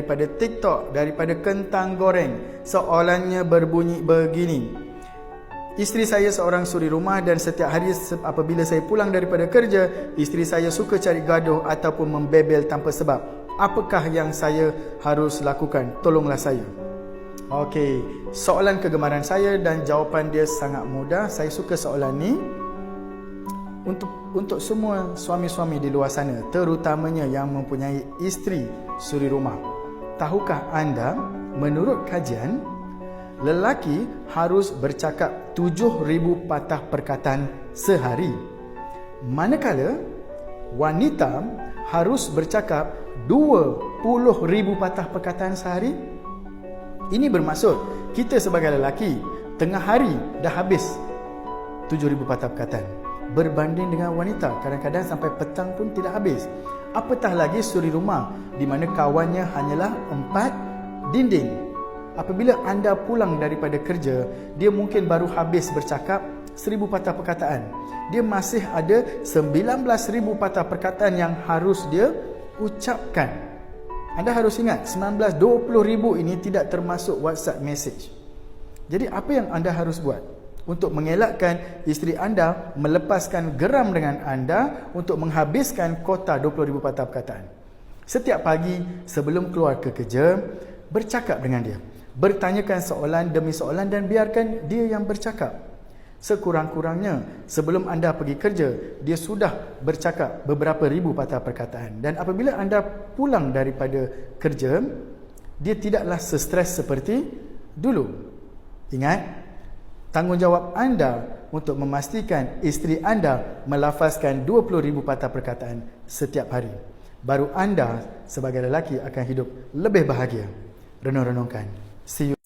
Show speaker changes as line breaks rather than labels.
daripada TikTok, daripada kentang goreng. Soalannya berbunyi begini. Isteri saya seorang suri rumah dan setiap hari apabila saya pulang daripada kerja, isteri saya suka cari gaduh ataupun membebel tanpa sebab. Apakah yang saya harus lakukan? Tolonglah saya. Okey, soalan kegemaran saya dan jawapan dia sangat mudah. Saya suka soalan ni. Untuk semua suami-suami di luar sana, terutamanya yang mempunyai isteri suri rumah. Tahukah anda, menurut kajian, lelaki harus bercakap 7,000 patah perkataan sehari, manakala wanita harus bercakap 20,000 patah perkataan sehari. Ini bermaksud kita sebagai lelaki tengah hari dah habis 7,000 patah perkataan, berbanding dengan wanita kadang-kadang sampai petang pun tidak habis. Apatah lagi suri rumah di mana kawannya hanyalah 4 dinding. Apabila anda pulang daripada kerja, dia mungkin baru habis bercakap 1,000 patah perkataan. Dia masih ada 19,000 patah perkataan yang harus dia ucapkan. Anda harus ingat, 19-20,000 ini tidak termasuk WhatsApp message. Jadi apa yang anda harus buat untuk mengelakkan isteri anda melepaskan geram dengan anda untuk menghabiskan kota 20,000 patah perkataan? Setiap pagi sebelum keluar ke kerja, bercakap dengan dia. Bertanyakan soalan demi soalan dan biarkan dia yang bercakap. Sekurang-kurangnya sebelum anda pergi kerja, dia sudah bercakap beberapa ribu patah perkataan. Dan apabila anda pulang daripada kerja, dia tidaklah stres seperti dulu. Ingat, tanggungjawab anda untuk memastikan isteri anda melafazkan 20,000 patah perkataan setiap hari. Baru anda sebagai lelaki akan hidup lebih bahagia. Renung-renungkan. See you.